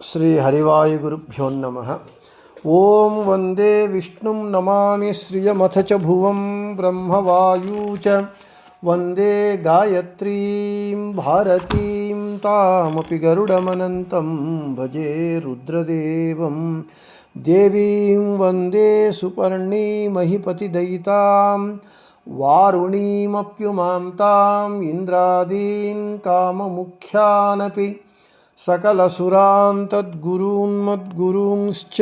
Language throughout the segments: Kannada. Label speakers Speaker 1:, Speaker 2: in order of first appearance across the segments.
Speaker 1: ಶ್ರೀ ಹರಿವಾಯುಗುರುಭ್ಯೋ ನಮಃ. ಓಂ ವಂದೇ ವಿಷ್ಣುಂ ನಮಾಮಿ ಶ್ರಿಯಮಥ ಚ ಭುವಂ ಬ್ರಹ್ಮವಾಯೂ ಚ ವಂದೇ ಗಾಯತ್ರೀಂ ಭಾರತೀಂ ತಾಮಪಿ ಗರುಡಮನಂತಂ ಭಜೆ ರುದ್ರದೇವಂ ದೇವೀಂ ವಂದೇ ಸುಪರ್ಣೀಮಹಿಪತಿದಯಿತಾಂ ವಾರುಣೀಮಪ್ಯುಮಾಂ ತಾಂ ಇಂದ್ರಾದೀನ್ ಕಾಮಮುಖ್ಯಾನಪಿ ಸಕಲಸುರಾನ್ ತದ್ಗುರೂನ್ ಮದ್ಗುರೂಂಶ್ಚ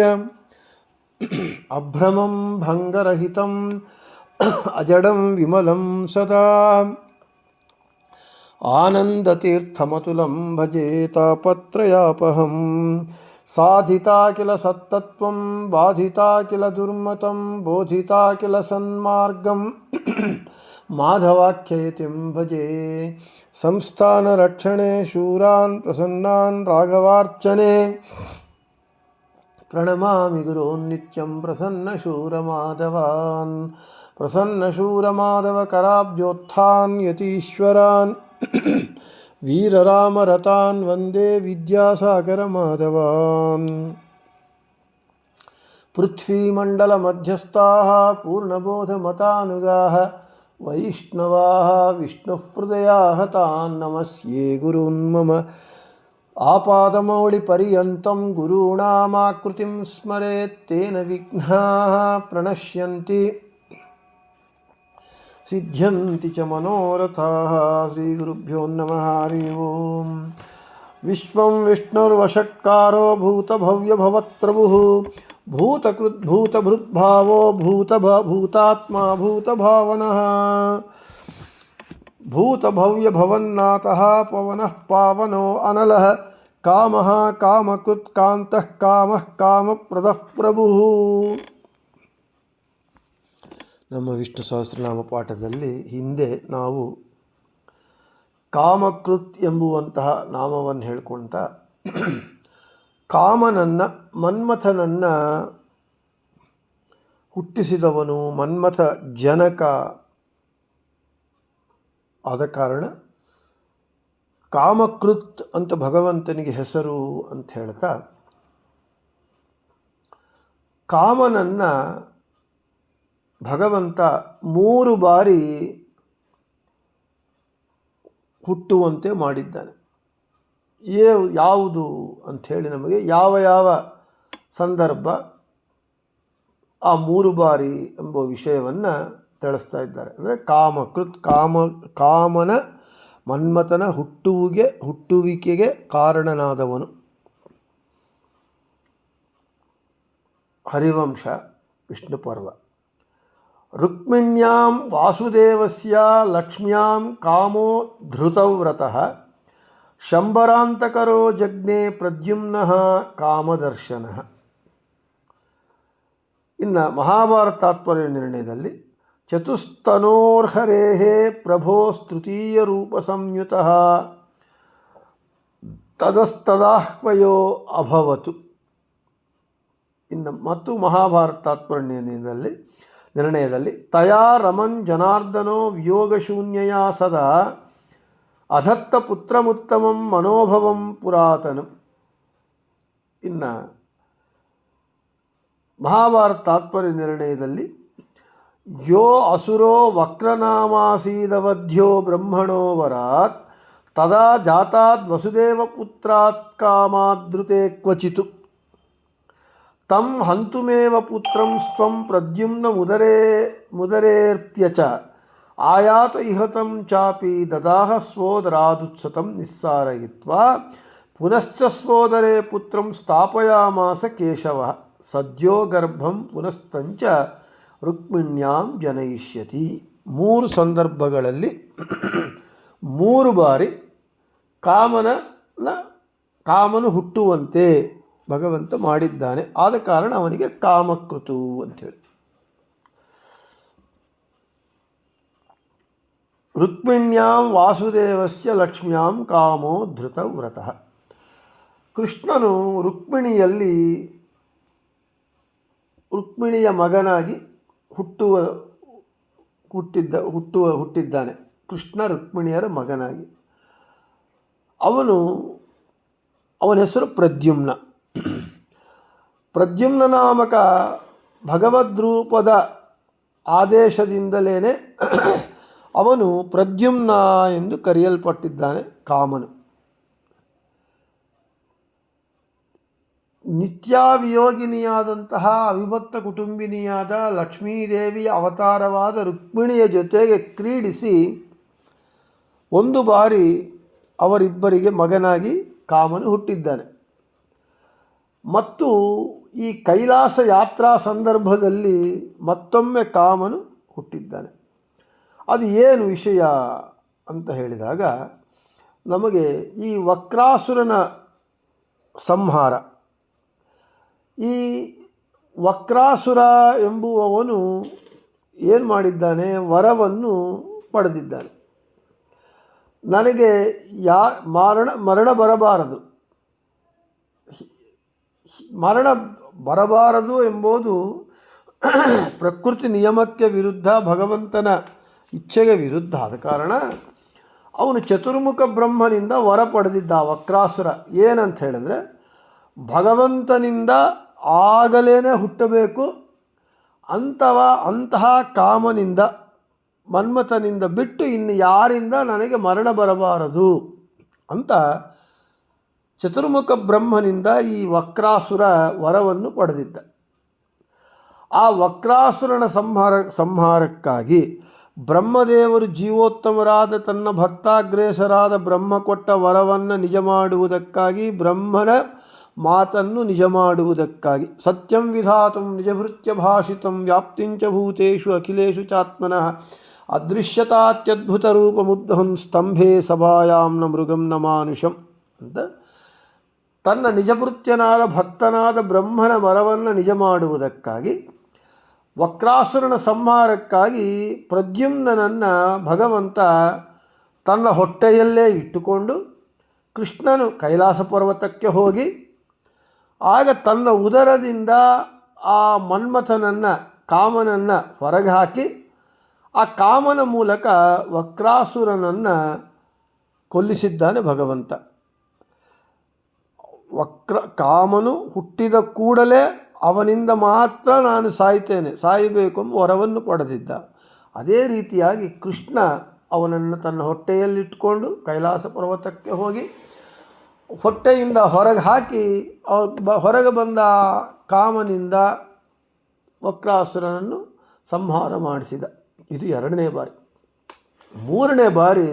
Speaker 1: ಅಭ್ರಮಂ ಭಂಗರಹಿತಂ ಅಜಡಂ ವಿಮಲಂ ಸದಾ ಆನಂದತೀರ್ಥಮತುಲಂ ಭಜೆ ತಾಪತ್ರಯಾಪಹಂ. ಸಾಧಿತಾ ಕಿಲ ಸತ್ತತ್ವಂ ಬಾಧಿತಾ ಕಿಲ ದುರ್ಮತಂ ಬೋಧಿತಾ ಕಿಲ ಸನ್ಮಾರ್ಗಂ ಮಾಧವಾಖ್ಯಯತಿಂ ಭಜೆ. ಸಂಸ್ಥಾನರಕ್ಷಣೆ ಶೂರಾನ್ ಪ್ರಸನ್ನಾನ್ ರಾಘವಾರ್ಚನೆ ಪ್ರಣಮಾಮಿ ಗುರೋನ್ ನಿತ್ಯಂ ಪ್ರಸನ್ನಶೂರಮಾಧವಾನ್. ಪ್ರಸನ್ನಶೂರಮಾಧವಕರಾಬ್ಜೋತ್ಥಾನ್ ಯತೀಶ್ವರಾನ್ ವೀರರಾಮರತಾನ್ ವಂದೇ ವಿದ್ಯಾಸಾಗರಮಾಧವಾನ್. ಪೃಥ್ವೀಮಂಡಲಮಧ್ಯಸ್ಥಾಃ ಪೂರ್ಣಬೋಧಮತಾನುಗಾಃ ವೈಷ್ಣವಾಃ ವಿಷ್ಣುಹೃದಯಾಃ ತಾನ್ ನಮಸ್ಯೆ ಗುರುನ್ ಮಮ. ಆಪಾದಮೌಳಿಪರ್ಯಂತಂ ಗುರುಣಾಮಾಕೃತಿಂ ಸ್ಮರೇತ್ ತೇನ ವಿಘ್ನಾಃ ಪ್ರಣಶ್ಯಂತಿ ಸಿದ್ಧ್ಯಂತಿ ಚ ಮನೋರಥಾಃ. ಶ್ರೀಗುರುಭ್ಯೋ ನಮಃ. ಹರಿ ಓಂ. ವಿಶ್ವಂ ವಿಷ್ಣುರ್ವಷಟ್ಕಾರೋ ಭೂತಭವ್ಯಭವತ್ರಭುಃ ಭೂತಕೃದ್ಭೂತಭೃದ್ಭಾವೋ ಭೂತಾತ್ಮ ಭೂತಭಾವನಃ. ಭೂತಭವ್ಯಭವನ್ನಾಥಃ ಪವನಃ ಪಾವನೋ ಅನಲಃ ಕಾಮಃ ಕಾಮಕೃತ್ ಕಾಂತಃ ಕಾಮಃ ಕಾಮಪ್ರದಃ ಪ್ರಭುಃ. ನಮ್ಮ ವಿಷ್ಣು ಸಹಸ್ರನಾಮ ಪಾಠದಲ್ಲಿ ಹಿಂದೆ ನಾವು ಕಾಮಕೃತ್ ಎಂಬುವಂತಹ ನಾಮವನ್ನು ಹೇಳ್ಕೊಳ್ತಾ ಕಾಮನನ್ನು ಮನ್ಮಥನನ್ನು ಹುಟ್ಟಿಸಿದವನು ಮನ್ಮಥ ಜನಕ ಆದ ಕಾರಣ ಕಾಮಕೃತ್ ಅಂತ ಭಗವಂತನಿಗೆ ಹೆಸರು ಅಂತ ಹೇಳ್ತಾ ಕಾಮನನ್ನು ಭಗವಂತ 3 ಬಾರಿ ಹುಟ್ಟುವಂತೆ ಮಾಡಿದ್ದಾನೆ. ಯಾವುದು ಅಂಥೇಳಿ ನಮಗೆ ಯಾವ ಯಾವ ಸಂದರ್ಭ ಆ 3 ಬಾರಿ ಎಂಬ ವಿಷಯವನ್ನು ತಿಳಿಸ್ತಾ ಇದ್ದಾರೆ. ಅಂದರೆ ಕಾಮಕೃತ್ ಕಾಮನ ಮನ್ಮಥನ ಹುಟ್ಟುವಿಕೆಗೆ ಕಾರಣನಾದವನು. ಹರಿವಂಶ ವಿಷ್ಣು ಪರ್ವ. ರುಕ್ಮಿಣ್ಯಾಂ ವಾಸುದೇವಸ್ಯ ಲಕ್ಷ್ಮ್ಯಾಂ ಕಾಮೋ ಧೃತವ್ರತಃ ಶಂಬರಾಂತಕರೋ ಜಜ್ಞೆ ಪ್ರದ್ಯುಮ್ನಃ ಕಾಮದರ್ಶನಃ. ಇನ್ನು ಮಹಾಭಾರತ ತಾತ್ಪರ್ಯ ನಿರ್ಣಯದಲ್ಲಿ ಚತುಸ್ತನೋರ್ಹರೇಃ ಪ್ರಭೋಸ್ತೃತೀಯ ರೂಪ ಸಂಯುತಃ ತದಸ್ತದಾಹ್ವಯೋ ಅಭವತು. ಇನ್ನು ಮತ್ತು ಮಹಾಭಾರತ ತಾತ್ಪರ್ಯ ನಿರ್ಣಯದಲ್ಲಿ ತಯಾ ರಮನ್ ಜನಾರ್ದನೋ ವಿಯೋಗಶೂನ್ಯಯಾ ಸದಾ ಅಧತ್ತ ಪುತ್ರಮುತ್ತಮಂ ಮನೋಭವಂ ಪುರಾತನಂ. ಇನ್ನು ಮಹಾಭಾರತ ತಾತ್ಪರ್ಯ ನಿರ್ಣಯದಲ್ಲಿ ಯೋ ಅಸುರೋ ವಕ್ರನಾಮಾಸೀದವಧ್ಯ ಬ್ರಹ್ಮಣೋ ವರಾತ್ ತದಾ ಜಾತಾದ್ ವಸುದೇವ ಪುತ್ರಾತ್ ಕಾಮಾದೃತೆ ಕ್ವಚಿತು ತಂ ಹಂತುಮೇವ ಪುತ್ರಂ ಸ್ವಂ ಪ್ರದ್ಯುಮ್ನ ಮುದರೇರ್ಪ್ಯ ಚ ಆಯಾತ ಇಹತಂ ಚಾಪಿ ದದಾಹ ಸ್ವೋದರಾದುತ್ಸತಂ ನಿಸ್ಸಾರಯಿತ್ವಾ ಪುನಶ್ಚ ಸ್ವೋದರೇ ಪುತ್ರಂ ಸ್ಥಾಪಯಾಮಾಸ ಕೇಶವಃ ಸದ್ಯೋ ಗರ್ಭಂ ಪುನಸ್ತಂಚ ರುಕ್ಮಿಣ್ಯಾಂ ಜನಯಿಷ್ಯತಿ. 3 ಸಂದರ್ಭಗಳಲ್ಲಿ 3 ಬಾರಿ ಕಾಮನು ಹುಟ್ಟುವಂತೆ ಭಗವಂತ ಮಾಡಿದ್ದಾನೆ. ಆದ ಕಾರಣ ಅವನಿಗೆ ಕಾಮಕೃತು ಅಂಥೇಳಿ. ರುಕ್ಮಿಣ್ಯಾಂ ವಾಸುದೇವಸ್ಯ ಲಕ್ಷ್ಮ್ಯಾಂ ಕಾಮೋ ಧೃತವ್ರತಃ. ಕೃಷ್ಣನು ರುಕ್ಮಿಣಿಯ ಮಗನಾಗಿ ಹುಟ್ಟಿದ್ದಾನೆ. ಕೃಷ್ಣ ರುಕ್ಮಿಣಿಯರ ಮಗನಾಗಿ ಅವನ ಹೆಸರು ಪ್ರದ್ಯುಮ್ನ. ಪ್ರದ್ಯುಮ್ನ ನಾಮಕ ಭಗವದ್ರೂಪದ ಆದೇಶದಿಂದಲೇ ಅವನು ಪ್ರದ್ಯುಮ್ನ ಎಂದು ಕರೆಯಲ್ಪಟ್ಟಿದ್ದಾನೆ. ಕಾಮನು ನಿತ್ಯಾವಿಯೋಗಿನಿಯಾದಂತಹ ಅವಿಭಕ್ತ ಕುಟುಂಬಿನಿಯಾದ ಲಕ್ಷ್ಮೀದೇವಿಯ ಅವತಾರವಾದ ರುಕ್ಮಿಣಿಯ ಜೊತೆಗೆ ಕ್ರೀಡಿಸಿ ಒಂದು ಬಾರಿ ಅವರಿಬ್ಬರಿಗೆ ಮಗನಾಗಿ ಕಾಮನು ಹುಟ್ಟಿದ್ದಾನೆ. ಮತ್ತು ಈ ಕೈಲಾಸ ಯಾತ್ರಾ ಸಂದರ್ಭದಲ್ಲಿ ಮತ್ತೊಮ್ಮೆ ಕಾಮನು ಹುಟ್ಟಿದ್ದಾನೆ. ಅದು ಏನು ವಿಷಯ ಅಂತ ಹೇಳಿದಾಗ ನಮಗೆ ಈ ವಕ್ರಾಸುರನ ಸಂಹಾರ, ಈ ವಕ್ರಾಸುರ ಎಂಬುವವನು ಏನು ಮಾಡಿದ್ದಾನೆ, ವರವನ್ನು ಪಡೆದಿದ್ದಾನೆ. ನನಗೆ ಮರಣ ಬರಬಾರದು ಎಂಬುದು ಪ್ರಕೃತಿ ನಿಯಮಕ್ಕೆ ವಿರುದ್ಧ, ಭಗವಂತನ ಇಚ್ಛೆಗೆ ವಿರುದ್ಧ. ಆದ ಕಾರಣ ಅವನು ಚತುರ್ಮುಖ ಬ್ರಹ್ಮನಿಂದ ವರ ಪಡೆದಿದ್ದ ವಕ್ರಾಸುರ. ಏನಂತ ಹೇಳಿದ್ರೆ, ಭಗವಂತನಿಂದ ಆಗಲೇ ಹುಟ್ಟಬೇಕು ಅಂತಹ ಕಾಮನಿಂದ, ಮನ್ಮಥನಿಂದ ಬಿಟ್ಟು ಇನ್ನು ಯಾರಿಂದ ನನಗೆ ಮರಣ ಬರಬಾರದು ಅಂತ ಚತುರ್ಮುಖ ಬ್ರಹ್ಮನಿಂದ ಈ ವಕ್ರಾಸುರ ವರವನ್ನು ಪಡೆದಿದ್ದ. ಆ ವಕ್ರಾಸುರನ ಸಂಹಾರಕ್ಕಾಗಿ ಬ್ರಹ್ಮದೇವರು ಜೀವೋತ್ತಮರಾದ ತನ್ನ ಭಕ್ತಾಗ್ರೇಸರಾದ ಬ್ರಹ್ಮ ಕೊಟ್ಟ ವರವನ್ನು ನಿಜ ಮಾಡುವುದಕ್ಕಾಗಿ, ಬ್ರಹ್ಮನ ಮಾತನ್ನು ನಿಜ ಮಾಡುವುದಕ್ಕಾಗಿ, ಸತ್ಯಂ ವಿಧಾತುಂ ನಿಜಭೃತ್ಯ ಭಾಷಿತಂ ವ್ಯಾಪ್ತಿಂಚ ಭೂತೇಷು ಅಖಿಲೇಷು ಚಾತ್ಮನಃ ಅದೃಶ್ಯತಾತ್ಯದ್ಭುತ ರೂಪಮುದ್ಧಂ ಸ್ತಂಭೆ ಸಭಾಯಾಂ ನ ಮೃಗಂ ನ ಮಾನುಷಂ ಅಂತ ತನ್ನ ನಿಜಭೃತ್ಯನಾದ ಭಕ್ತನಾದ ಬ್ರಹ್ಮನ ವರವನ್ನು ನಿಜ ಮಾಡುವುದಕ್ಕಾಗಿ, ವಕ್ರಾಸುರನ ಸಂಹಾರಕ್ಕಾಗಿ ಪ್ರದ್ಯುಮ್ನನನ್ನು ಭಗವಂತ ತನ್ನ ಹೊಟ್ಟೆಯಲ್ಲೇ ಇಟ್ಟುಕೊಂಡು ಕೃಷ್ಣನು ಕೈಲಾಸ ಪರ್ವತಕ್ಕೆ ಹೋಗಿ ಆಗ ತನ್ನ ಉದರದಿಂದ ಆ ಮನ್ಮಥನನ್ನು, ಕಾಮನನ್ನು ಹೊರಗೆ ಹಾಕಿ ಆ ಕಾಮನ ಮೂಲಕ ವಕ್ರಾಸುರನನ್ನು ಕೊಲ್ಲಿಸಿದ್ದಾನೆ ಭಗವಂತ. ಕಾಮನು ಹುಟ್ಟಿದ ಕೂಡಲೇ ಅವನಿಂದ ಮಾತ್ರ ನಾನು ಸಾಯಬೇಕು ಎಂಬ ವರವನ್ನು ಪಡೆದಿದ್ದ. ಅದೇ ರೀತಿಯಾಗಿ ಕೃಷ್ಣ ಅವನನ್ನು ತನ್ನ ಹೊಟ್ಟೆಯಲ್ಲಿಟ್ಟುಕೊಂಡು ಕೈಲಾಸ ಪರ್ವತಕ್ಕೆ ಹೋಗಿ ಹೊಟ್ಟೆಯಿಂದ ಹೊರಗೆ ಹಾಕಿ ಹೊರಗೆ ಬಂದ ಕಾಮನಿಂದ ವಕ್ರಾಸುರನನ್ನು ಸಂಹಾರ ಮಾಡಿಸಿದ. ಇದು 2ನೇ ಬಾರಿ. 3ನೇ ಬಾರಿ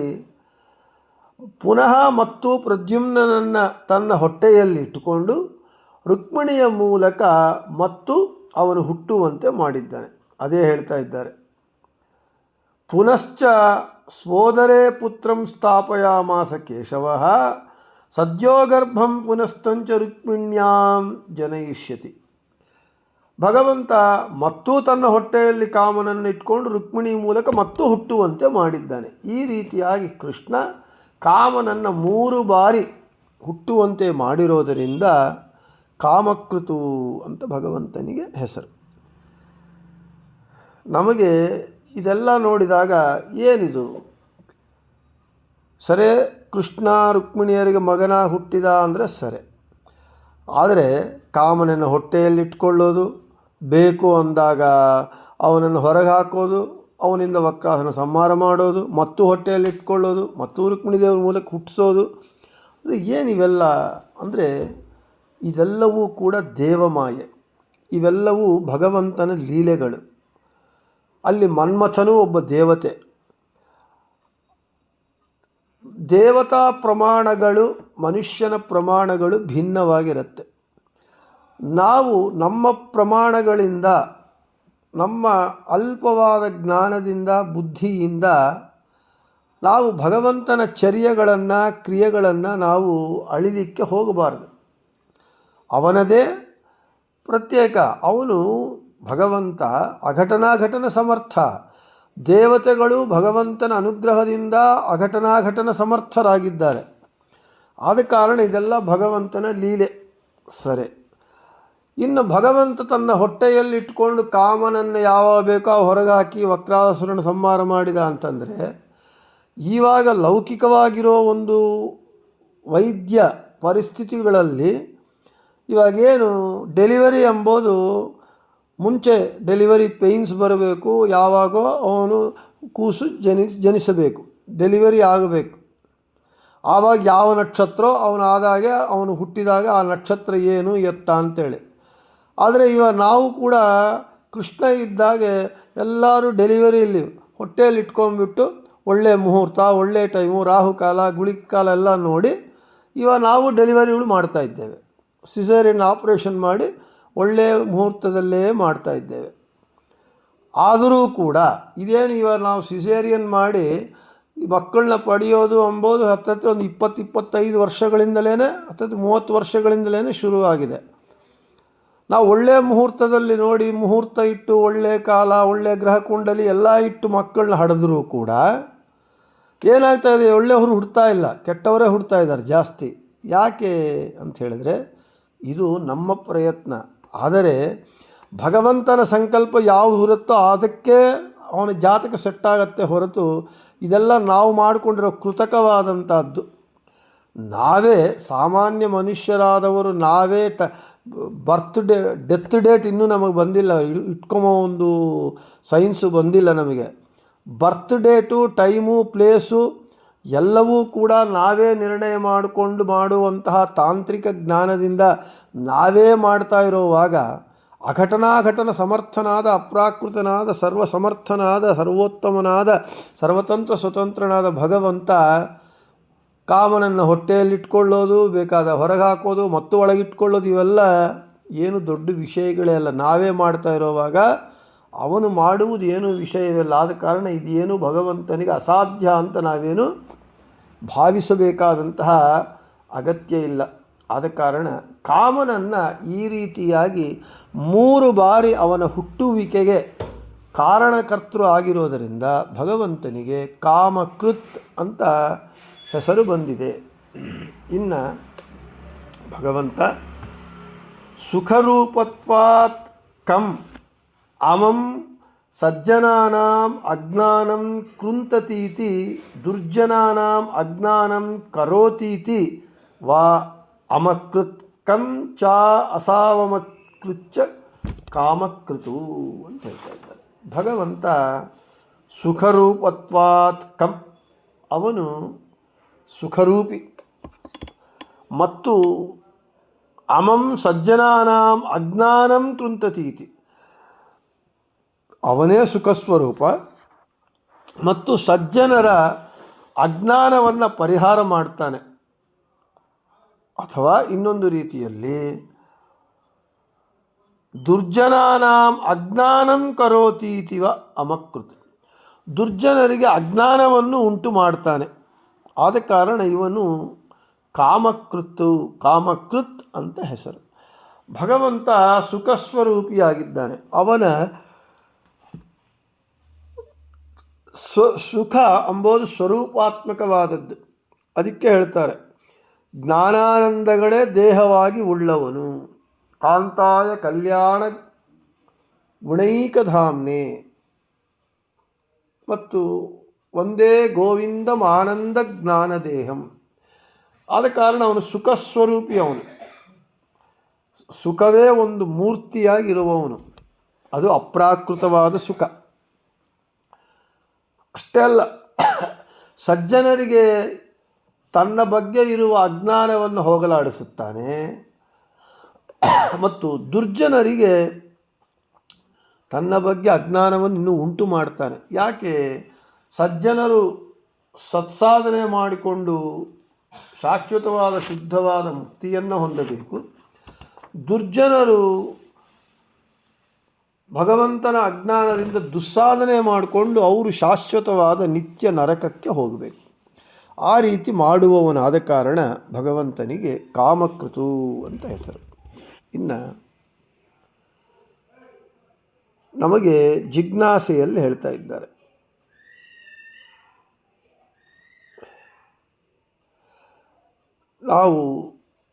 Speaker 1: ಪುನಃ ಮತ್ತು ಪ್ರದ್ಯುಮ್ನನನ್ನು ತನ್ನ ಹೊಟ್ಟೆಯಲ್ಲಿ ಇಟ್ಟುಕೊಂಡು ರುಕ್ಮಿಣಿಯ ಮೂಲಕ ಮತ್ತು ಅವನು ಹುಟ್ಟುವಂತೆ ಮಾಡಿದ್ದಾನೆ. ಅದೇ ಹೇಳ್ತಾ ಇದ್ದಾರೆ, ಪುನಶ್ಚ ಸ್ವೋದರೇ ಪುತ್ರಂ ಸ್ಥಾಪಯಾಮಾಸ ಕೇಶವಃ ಸದ್ಯೋಗರ್ಭಂ ಪುನಸ್ತಂಚ ರುಕ್ಮಿಣ್ಯಾಂ ಜನಯಿಷ್ಯತಿ. ಭಗವಂತ ಮತ್ತೂ ತನ್ನ ಹೊಟ್ಟೆಯಲ್ಲಿ ಕಾಮನನ್ನು ಇಟ್ಕೊಂಡು ರುಕ್ಮಿಣಿ ಮೂಲಕ ಮತ್ತೂ ಹುಟ್ಟುವಂತೆ ಮಾಡಿದ್ದಾನೆ. ಈ ರೀತಿಯಾಗಿ ಕೃಷ್ಣ ಕಾಮನನ್ನು 3 ಬಾರಿ ಹುಟ್ಟುವಂತೆ ಮಾಡಿರೋದರಿಂದ ಕಾಮಕೃತು ಅಂತ ಭಗವಂತನಿಗೆ ಹೆಸರು. ನಮಗೆ ಇದೆಲ್ಲ ನೋಡಿದಾಗ ಏನಿದು, ಸರಿ ಕೃಷ್ಣ ರುಕ್ಮಿಣಿಯರಿಗೆ ಮಗನ ಹುಟ್ಟಿದ ಅಂದರೆ ಸರಿ, ಆದರೆ ಕಾಮನನ್ನು ಹೊಟ್ಟೆಯಲ್ಲಿಟ್ಕೊಳ್ಳೋದು, ಬೇಕು ಅಂದಾಗ ಅವನನ್ನು ಹೊರಗೆ ಹಾಕೋದು, ಅವನಿಂದ ವಕ್ರಾಸುರನ ಸಂಹಾರ ಮಾಡೋದು, ಮತ್ತು ಹೊಟ್ಟೆಯಲ್ಲಿಟ್ಕೊಳ್ಳೋದು, ಮತ್ತು ರುಕ್ಮಿಣಿ ದೇವರ ಮೂಲಕ ಹುಟ್ಟಿಸೋದು, ಅದು ಏನಿವೆಲ್ಲ ಅಂದರೆ ಇದೆಲ್ಲವೂ ಕೂಡ ದೇವಮಾಯೆ. ಇವೆಲ್ಲವೂ ಭಗವಂತನ ಲೀಲೆಗಳು. ಅಲ್ಲಿ ಮನ್ಮಥನೂ ಒಬ್ಬ ದೇವತೆ. ದೇವತಾ ಪ್ರಮಾಣಗಳು, ಮನುಷ್ಯನ ಪ್ರಮಾಣಗಳು ಭಿನ್ನವಾಗಿರುತ್ತೆ. ನಾವು ನಮ್ಮ ಪ್ರಮಾಣಗಳಿಂದ, ನಮ್ಮ ಅಲ್ಪವಾದ ಜ್ಞಾನದಿಂದ, ಬುದ್ಧಿಯಿಂದ ನಾವು ಭಗವಂತನ ಚರ್ಯಗಳನ್ನು, ಕ್ರಿಯೆಗಳನ್ನು ನಾವು ಅಳಿಲಿಕ್ಕೆ ಹೋಗಬಾರದು. ಅವನದೇ ಪ್ರತ್ಯೇಕ. ಅವನು ಭಗವಂತ ಅಘಟನಾಘಟನ ಸಮರ್ಥ. ದೇವತೆಗಳು ಭಗವಂತನ ಅನುಗ್ರಹದಿಂದ ಅಘಟನಾಘಟನ ಸಮರ್ಥರಾಗಿದ್ದಾರೆ. ಆದ ಕಾರಣ ಇದೆಲ್ಲ ಭಗವಂತನ ಲೀಲೆ. ಸರಿ, ಇನ್ನು ಭಗವಂತ ತನ್ನ ಹೊಟ್ಟೆಯಲ್ಲಿಟ್ಕೊಂಡು ಕಾಮನನ್ನು ಯಾವಾಗ ಬೇಕೋ ಹೊರಗೆ ಹಾಕಿ ವಕ್ರಾಸುರನ ಸಂಹಾರ ಮಾಡಿದ ಅಂತಂದರೆ, ಇವಾಗ ಲೌಕಿಕವಾಗಿರೋ ಒಂದು ವೈದ್ಯ ಪರಿಸ್ಥಿತಿಗಳಲ್ಲಿ ಇವಾಗೇನು ಡೆಲಿವರಿ ಎಂಬುದು ಮುಂಚೆ ಡೆಲಿವರಿ ಪೇಯ್ನ್ಸ್ ಬರಬೇಕು, ಯಾವಾಗೋ ಅವನು ಕೂಸು ಜನಿಸಬೇಕು, ಡೆಲಿವರಿ ಆಗಬೇಕು. ಆವಾಗ ಯಾವ ನಕ್ಷತ್ರ ಅವನಾದಾಗೆ ಅವನು ಹುಟ್ಟಿದಾಗ ಆ ನಕ್ಷತ್ರ ಏನು ಎತ್ತ ಅಂತೇಳಿ. ಆದರೆ ಇವಾಗ ನಾವು ಕೂಡ ಕೃಷ್ಣ ಇದ್ದಾಗೆ ಎಲ್ಲರೂ ಡೆಲಿವರಿಯಲ್ಲಿ ಹೊಟ್ಟೆಯಲ್ಲಿ ಇಟ್ಕೊಂಡ್ಬಿಟ್ಟು ಒಳ್ಳೆಯ ಮುಹೂರ್ತ, ಒಳ್ಳೆಯ ಟೈಮು, ರಾಹುಕಾಲ, ಗುಳಿಗೆ ಕಾಲ ಎಲ್ಲ ನೋಡಿ ಇವಾಗ ನಾವು ಡೆಲಿವರಿಗಳು ಮಾಡ್ತಾಯಿದ್ದೇವೆ. ಸಿಸೇರಿಯನ್ ಆಪ್ರೇಷನ್ ಮಾಡಿ ಒಳ್ಳೆಯ ಮುಹೂರ್ತದಲ್ಲೇ ಮಾಡ್ತಾಯಿದ್ದೇವೆ. ಆದರೂ ಕೂಡ ಇದೇನು ಇವಾಗ ನಾವು ಸಿಸೇರಿಯನ್ ಮಾಡಿ ಈ ಮಕ್ಕಳನ್ನ ಪಡೆಯೋದು ಎಂಬುದು ಹತ್ತತ್ರ ಒಂದು 20-25 ವರ್ಷಗಳಿಂದಲೇ, ಹತ್ತತ್ರ 30 ವರ್ಷಗಳಿಂದಲೇ ಶುರುವಾಗಿದೆ. ನಾವು ಒಳ್ಳೆಯ ಮುಹೂರ್ತದಲ್ಲಿ ನೋಡಿ ಮುಹೂರ್ತ ಇಟ್ಟು ಒಳ್ಳೆಯ ಕಾಲ, ಒಳ್ಳೆಯ ಗ್ರಹ ಕುಂಡಲಿ ಎಲ್ಲ ಇಟ್ಟು ಮಕ್ಕಳನ್ನ ಹಡಿದ್ರೂ ಕೂಡ ಏನಾಗ್ತಾ ಇದೆ, ಒಳ್ಳೆಯವರು ಹುಡ್ತಾ ಇಲ್ಲ, ಕೆಟ್ಟವರೇ ಹುಡ್ತಾ ಇದ್ದಾರೆ ಜಾಸ್ತಿ. ಯಾಕೆ ಅಂತ ಹೇಳಿದರೆ ಇದು ನಮ್ಮ ಪ್ರಯತ್ನ. ಆದರೆ ಭಗವಂತನ ಸಂಕಲ್ಪ ಯಾವುದು ಇರುತ್ತೋ ಅದಕ್ಕೆ ಅವನ ಜಾತಕ ಸೆಟ್ಟಾಗತ್ತೆ ಹೊರತು ಇದೆಲ್ಲ ನಾವು ಮಾಡಿಕೊಂಡಿರೋ ಕೃತಕವಾದಂಥದ್ದು. ನಾವೇ ಸಾಮಾನ್ಯ ಮನುಷ್ಯರಾದವರು ನಾವೇ ಡೆತ್ ಡೇಟ್ ಇನ್ನೂ ನಮಗೆ ಬಂದಿಲ್ಲ, ಇಟ್ಕೊಂಬೋ ಒಂದು ಸೈನ್ಸು ಬಂದಿಲ್ಲ ನಮಗೆ. ಬರ್ತ್ ಡೇಟು, ಟೈಮು, ಪ್ಲೇಸು ಎಲ್ಲವೂ ಕೂಡ ನಾವೇ ನಿರ್ಣಯ ಮಾಡಿಕೊಂಡು ಮಾಡುವಂತಹ ತಾಂತ್ರಿಕ ಜ್ಞಾನದಿಂದ ನಾವೇ ಮಾಡ್ತಾ ಇರೋವಾಗ ಅಘಟನಾಘಟನ ಸಮರ್ಥನಾದ, ಅಪ್ರಾಕೃತನಾದ, ಸರ್ವಸಮರ್ಥನಾದ, ಸರ್ವೋತ್ತಮನಾದ, ಸರ್ವತಂತ್ರ ಸ್ವತಂತ್ರನಾದ ಭಗವಂತ ಕಾಮನನ್ನು ಹೊಟ್ಟೆಯಲ್ಲಿಟ್ಕೊಳ್ಳೋದು, ಬೇಕಾದ ಹೊರಗೆ ಹಾಕೋದು, ಮತ್ತು ಒಳಗಿಟ್ಕೊಳ್ಳೋದು ಇವೆಲ್ಲ ಏನು ದೊಡ್ಡ ವಿಷಯಗಳೇ ಅಲ್ಲ. ನಾವೇ ಮಾಡ್ತಾ ಇರೋವಾಗ ಅವನು ಮಾಡುವುದು ಏನು ವಿಷಯವಿಲ್ಲ. ಆದ ಕಾರಣ ಇದೇನು ಭಗವಂತನಿಗೆ ಅಸಾಧ್ಯ ಅಂತ ನಾವೇನು ಭಾವಿಸಬೇಕಾದಂತಹ ಅಗತ್ಯ ಇಲ್ಲ. ಆದ ಕಾರಣ ಕಾಮನನ್ನು ಈ ರೀತಿಯಾಗಿ 3 ಬಾರಿ ಅವನ ಹುಟ್ಟುವಿಕೆಗೆ ಕಾರಣಕರ್ತೃ ಆಗಿರೋದರಿಂದ ಭಗವಂತನಿಗೆ ಕಾಮಕೃತ್ ಅಂತ ಹೆಸರು ಬಂದಿದೆ. ಇನ್ನು ಭಗವಂತ ಸುಖರೂಪತ್ವಾತ್ ಕಂ ಅಮಂ ಸಜ್ಜನಾನಾಂ ಅಜ್ಞಾನಂ ಕೃಂತತೀತಿ ದುರ್ಜನಾನಾಂ ಅಜ್ಞಾನಂ ಕರೋತೀತಿ ವಾ ಅಮಕೃತ್ ಕಂ ಚ ಅಸಾವಮಕೃಚ್ಚ ಕಾಮಕೃತು ಅಂತ ಹೇಳ್ತಾ ಇದ್ದಾರೆ. ಭಗವಂತ ಸುಖರೂಪತ್ವಾತ್ ಕಂ, ಅವನು ಸುಖರೂಪಿ, ಮತ್ತು ಅಮಂ ಸಜ್ಜನಾನಾಂ ಅಜ್ಞಾನಂ ಕೃಂತತೀತಿ, ಅವನೇ ಸುಖಸ್ವರೂಪ ಮತ್ತು ಸಜ್ಜನರ ಅಜ್ಞಾನವನ್ನು ಪರಿಹಾರ ಮಾಡ್ತಾನೆ. ಅಥವಾ ಇನ್ನೊಂದು ರೀತಿಯಲ್ಲಿ ದುರ್ಜನಾನಾಂ ಅಜ್ಞಾನಂ ಕರೋತೀತಿವ ಅಮಕೃತ್, ದುರ್ಜನರಿಗೆ ಅಜ್ಞಾನವನ್ನು ಉಂಟು ಮಾಡ್ತಾನೆ. ಆದ ಕಾರಣ ಇವನು ಕಾಮಕೃತ್ ಅಂತ ಹೆಸರು. ಭಗವಂತ ಸುಖಸ್ವರೂಪಿಯಾಗಿದ್ದಾನೆ. ಅವನ ಸುಖ ಎಂಬುದು ಸ್ವರೂಪಾತ್ಮಕವಾದದ್ದು. ಅದಕ್ಕೆ ಹೇಳ್ತಾರೆ ಜ್ಞಾನಾನಂದಗಳೇ ದೇಹವಾಗಿ ಉಳ್ಳವನು, ಕಾಂತಾಯ ಕಲ್ಯಾಣ ಗುಣೈಕಧಾಮ್ನೆ, ಮತ್ತು ಒಂದೇ ಗೋವಿಂದಂ ಆನಂದ ಜ್ಞಾನದೇಹಂ. ಆದ ಕಾರಣ ಅವನು ಸುಖಸ್ವರೂಪಿ. ಅವನು ಸುಖವೇ ಒಂದು ಮೂರ್ತಿಯಾಗಿರುವವನು. ಅದು ಅಪ್ರಾಕೃತವಾದ ಸುಖ. ಅಷ್ಟೇ ಅಲ್ಲ, ಸಜ್ಜನರಿಗೆ ತನ್ನ ಬಗ್ಗೆ ಇರುವ ಅಜ್ಞಾನವನ್ನು ಹೋಗಲಾಡಿಸುತ್ತಾನೆ, ಮತ್ತು ದುರ್ಜನರಿಗೆ ತನ್ನ ಬಗ್ಗೆ ಅಜ್ಞಾನವನ್ನು ಇನ್ನೂ ಉಂಟು ಮಾಡ್ತಾನೆ. ಯಾಕೆ? ಸಜ್ಜನರು ಸತ್ಸಾಧನೆ ಮಾಡಿಕೊಂಡು ಶಾಶ್ವತವಾದ ಶುದ್ಧವಾದ ಮುಕ್ತಿಯನ್ನು ಹೊಂದಬೇಕು. ದುರ್ಜನರು ಭಗವಂತನ ಅಜ್ಞಾನದಿಂದ ದುಸ್ಸಾಧನೆ ಮಾಡಿಕೊಂಡು ಅವರು ಶಾಶ್ವತವಾದ ನಿತ್ಯ ನರಕಕ್ಕೆ ಹೋಗಬೇಕು. ಆ ರೀತಿ ಮಾಡುವವನಾದ ಕಾರಣ ಭಗವಂತನಿಗೆ ಕಾಮಕೃತು ಅಂತ ಹೆಸರು. ಇನ್ನು ನಮಗೆ ಜಿಜ್ಞಾಸೆಯಲ್ಲಿ ಹೇಳ್ತಾ ಇದ್ದಾರೆ, ನಾವು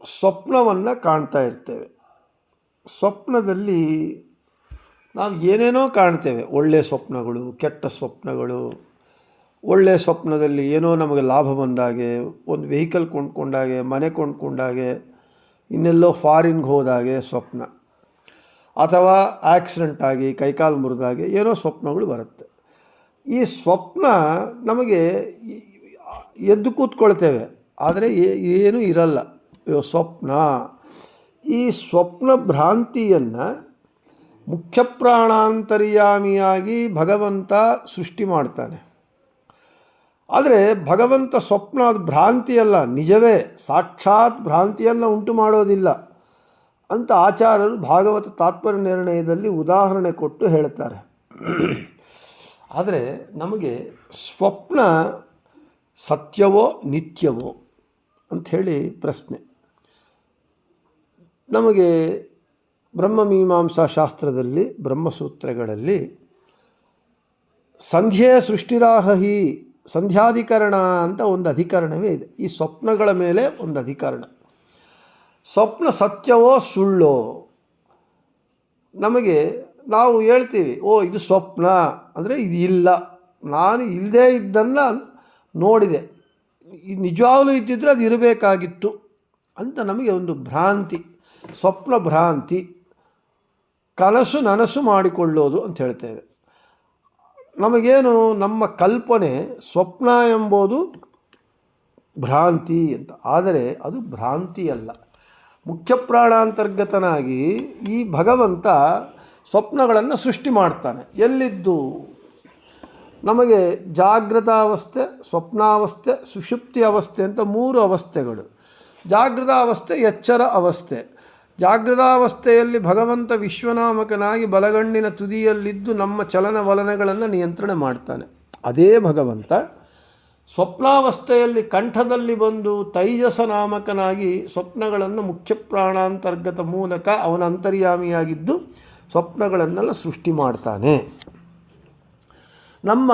Speaker 1: ಸ್ವಪ್ನವನ್ನು ಕಾಣ್ತಾ ಇರ್ತೇವೆ. ಸ್ವಪ್ನದಲ್ಲಿ ನಾವು ಏನೇನೋ ಕಾಣ್ತೇವೆ, ಒಳ್ಳೆಯ ಸ್ವಪ್ನಗಳು, ಕೆಟ್ಟ ಸ್ವಪ್ನಗಳು. ಒಳ್ಳೆಯ ಸ್ವಪ್ನದಲ್ಲಿ ಏನೋ ನಮಗೆ ಲಾಭ ಬಂದಾಗೆ, ಒಂದು ವೆಹಿಕಲ್ ಕೊಂಡ್ಕೊಂಡಾಗೆ, ಮನೆ ಕೊಂಡ್ಕೊಂಡಾಗೆ, ಇನ್ನೆಲ್ಲೋ ಫಾರಿನ್ಗೆ ಹೋದಾಗೆ ಸ್ವಪ್ನ, ಅಥವಾ ಆಕ್ಸಿಡೆಂಟ್ ಆಗಿ ಕೈಕಾಲು ಮುರಿದಾಗೆ ಏನೋ ಸ್ವಪ್ನಗಳು ಬರುತ್ತೆ. ಈ ಸ್ವಪ್ನ ನಮಗೆ ಎದ್ದು ಕೂತ್ಕೊಳ್ತೇವೆ, ಆದರೆ ಏನೂ ಇರಲ್ಲ ಸ್ವಪ್ನ. ಈ ಸ್ವಪ್ನ ಭ್ರಾಂತಿಯನ್ನು ಮುಖ್ಯ ಪ್ರಾಣಾಂತರ್ಯಾಮಿಯಾಗಿ ಭಗವಂತ ಸೃಷ್ಟಿ ಮಾಡ್ತಾನೆ. ಆದರೆ ಭಗವಂತ ಸ್ವಪ್ನ ಅದು ಭ್ರಾಂತಿಯಲ್ಲ, ನಿಜವೇ, ಸಾಕ್ಷಾತ್ ಭ್ರಾಂತಿಯನ್ನು ಉಂಟು ಮಾಡೋದಿಲ್ಲ ಅಂತ ಆಚಾರ್ಯರು ಭಾಗವತ ತಾತ್ಪರ್ಯ ನಿರ್ಣಯದಲ್ಲಿ ಉದಾಹರಣೆ ಕೊಟ್ಟು ಹೇಳ್ತಾರೆ. ಆದರೆ ನಮಗೆ ಸ್ವಪ್ನ ಸತ್ಯವೋ ನಿತ್ಯವೋ ಅಂಥೇಳಿ ಪ್ರಶ್ನೆ. ನಮಗೆ ಬ್ರಹ್ಮಮೀಮಾಂಸಾ ಶಾಸ್ತ್ರದಲ್ಲಿ ಬ್ರಹ್ಮಸೂತ್ರಗಳಲ್ಲಿ ಸಂಧ್ಯೆ ಸೃಷ್ಟಿರಾಹಿ ಸಂಧ್ಯಾಧಿಕರಣ ಅಂತ ಒಂದು ಅಧಿಕರಣವೇ ಇದೆ. ಈ ಸ್ವಪ್ನಗಳ ಮೇಲೆ ಒಂದು ಅಧಿಕರಣ. ಸ್ವಪ್ನ ಸತ್ಯವೋ ಸುಳ್ಳೋ, ನಮಗೆ ನಾವು ಹೇಳ್ತೀವಿ, ಓ ಇದು ಸ್ವಪ್ನ ಅಂದರೆ ಇದು ಇಲ್ಲ, ನಾನು ಇಲ್ಲದೇ ಇದ್ದನ್ನು ನೋಡಿದೆ, ನಿಜವಾಗಲೂ ಇದ್ದಿದ್ರೆ ಅದು ಇರಬೇಕಾಗಿತ್ತು ಅಂತ ನಮಗೆ ಒಂದು ಭ್ರಾಂತಿ, ಸ್ವಪ್ನ ಭ್ರಾಂತಿ, ಕನಸು ನನಸು ಮಾಡಿಕೊಳ್ಳೋದು ಅಂತ ಹೇಳ್ತೇವೆ. ನಮಗೇನು ನಮ್ಮ ಕಲ್ಪನೆ ಸ್ವಪ್ನ ಎಂಬುದು ಭ್ರಾಂತಿ ಅಂತ, ಆದರೆ ಅದು ಭ್ರಾಂತಿಯಲ್ಲ. ಮುಖ್ಯ ಪ್ರಾಣಾಂತರ್ಗತನಾಗಿ ಈ ಭಗವಂತ ಸ್ವಪ್ನಗಳನ್ನು ಸೃಷ್ಟಿ ಮಾಡ್ತಾನೆ. ಎಲ್ಲಿದ್ದು? ನಮಗೆ ಜಾಗೃತಾವಸ್ಥೆ, ಸ್ವಪ್ನಾವಸ್ಥೆ, ಸುಷುಪ್ತಿ ಅವಸ್ಥೆ ಅಂತ 3 ಅವಸ್ಥೆಗಳು. ಜಾಗೃತಾವಸ್ಥೆ ಎಚ್ಚರ ಅವಸ್ಥೆ. ಜಾಗೃತಾವಸ್ಥೆಯಲ್ಲಿ ಭಗವಂತ ವಿಶ್ವನಾಮಕನಾಗಿ ಬಲಗಣ್ಣಿನ ತುದಿಯಲ್ಲಿದ್ದು ನಮ್ಮ ಚಲನವಲನಗಳನ್ನು ನಿಯಂತ್ರಣ ಮಾಡ್ತಾನೆ. ಅದೇ ಭಗವಂತ ಸ್ವಪ್ನಾವಸ್ಥೆಯಲ್ಲಿ ಕಂಠದಲ್ಲಿ ಬಂದು ತೈಜಸ ನಾಮಕನಾಗಿ ಸ್ವಪ್ನಗಳನ್ನು ಮುಖ್ಯ ಪ್ರಾಣಾಂತರ್ಗತ ಮೂಲಕ ಅವನ ಅಂತರ್ಯಾಮಿಯಾಗಿದ್ದು ಸ್ವಪ್ನಗಳನ್ನೆಲ್ಲ ಸೃಷ್ಟಿ ಮಾಡ್ತಾನೆ. ನಮ್ಮ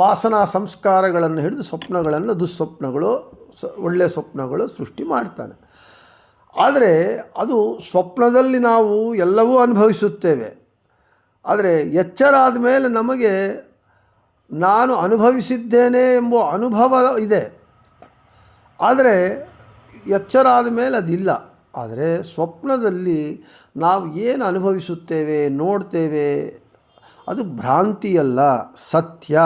Speaker 1: ವಾಸನಾ ಸಂಸ್ಕಾರಗಳನ್ನು ಹಿಡಿದು ಸ್ವಪ್ನಗಳನ್ನು, ದುಸ್ವಪ್ನಗಳು, ಒಳ್ಳೆಯ ಸ್ವಪ್ನಗಳು ಸೃಷ್ಟಿ ಮಾಡ್ತಾನೆ. ಆದರೆ ಅದು ಸ್ವಪ್ನದಲ್ಲಿ ನಾವು ಎಲ್ಲವೂ ಅನುಭವಿಸುತ್ತೇವೆ. ಆದರೆ ಎಚ್ಚರ ಆದಮೇಲೆ ನಮಗೆ ನಾನು ಅನುಭವಿಸಿದ್ದೇನೆ ಎಂಬ ಅನುಭವ ಇದೆ, ಆದರೆ ಎಚ್ಚರ ಆದಮೇಲೆ ಅದಿಲ್ಲ. ಆದರೆ ಸ್ವಪ್ನದಲ್ಲಿ ನಾವು ಏನು ಅನುಭವಿಸುತ್ತೇವೆ, ನೋಡ್ತೇವೆ, ಅದು ಭ್ರಾಂತಿಯಲ್ಲ, ಸತ್ಯ,